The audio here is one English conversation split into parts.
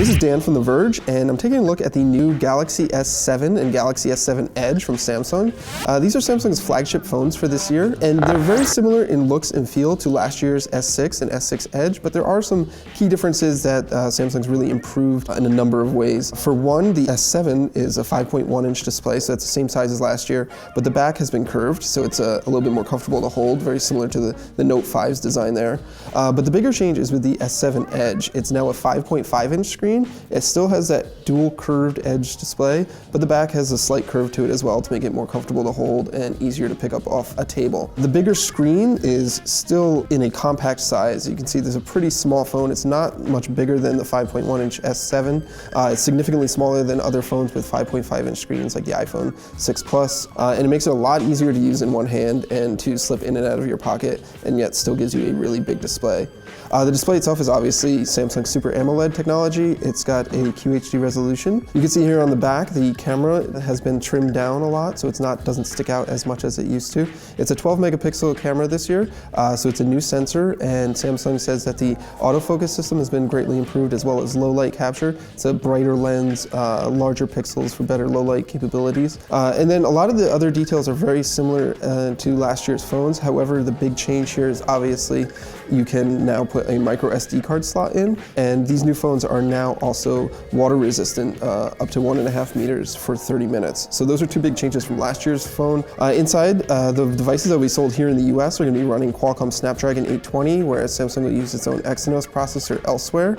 This is Dan from The Verge, and I'm taking a look at the new Galaxy S7 and Galaxy S7 Edge from Samsung. These are Samsung's flagship phones for this year, and they're very similar in looks and feel to last year's S6 and S6 Edge, but there are some key differences that Samsung's really improved in a number of ways. For one, the S7 is a 5.1-inch display, so that's the same size as last year, but the back has been curved, so it's a little bit more comfortable to hold, very similar to the Note 5's design there. But the bigger change is with the S7 Edge. It's now a 5.5-inch screen. It still has that dual curved edge display, but the back has a slight curve to it as well to make it more comfortable to hold and easier to pick up off a table. The bigger screen is still in a compact size. You can see there's a pretty small phone. It's not much bigger than the 5.1-inch S7. It's significantly smaller than other phones with 5.5-inch screens like the iPhone 6 Plus, and it makes it a lot easier to use in one hand and to slip in and out of your pocket, and yet still gives you a really big display. The display itself is obviously Samsung Super AMOLED technology. It's got a QHD resolution. You can see here on the back, the camera has been trimmed down a lot, so doesn't stick out as much as it used to. It's a 12 megapixel camera this year, so it's a new sensor, and Samsung says that the autofocus system has been greatly improved, as well as low light capture. It's a brighter lens, larger pixels for better low light capabilities. And then a lot of the other details are very similar to last year's phones. However, the big change here is obviously you can now put a micro SD card slot in, and these new phones are now also water resistant, up to 1.5 meters for 30 minutes. So those are two big changes from last year's phone. Inside, the devices that we sold here in the US are going to be running Qualcomm Snapdragon 820, whereas Samsung will use its own Exynos processor elsewhere.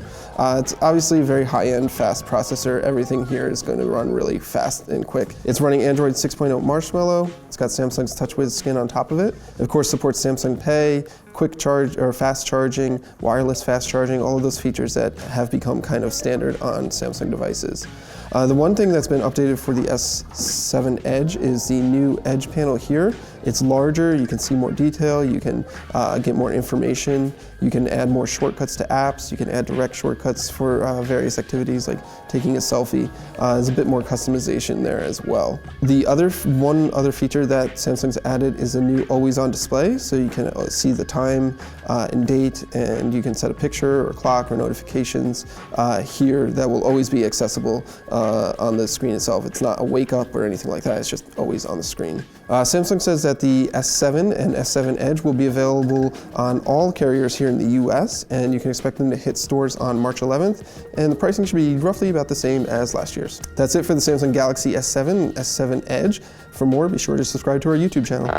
It's obviously a very high-end, fast processor. Everything here is going to run really fast and quick. It's running Android 6.0 Marshmallow. It's got Samsung's TouchWiz skin on top of it. It of course supports Samsung Pay, quick charge or fast charging, wireless fast charging, all of those features that have become kind of standard on Samsung devices. The one thing that's been updated for the S7 Edge is the new Edge panel here. It's larger, you can see more detail, you can get more information, you can add more shortcuts to apps, you can add direct shortcuts for various activities like taking a selfie. There's a bit more customization there as well. One other feature that Samsung's added is a new always-on display, so you can see the time and date, and you can set a picture or clock or notifications here that will always be accessible on the screen itself. It's not a wake up or anything like that, it's just always on the screen. Samsung says that the S7 and S7 Edge will be available on all carriers here in the US, and you can expect them to hit stores on March 11th, and the pricing should be roughly about the same as last year's. That's it for the Samsung Galaxy S7 and S7 Edge. For more, be sure to subscribe to our YouTube channel.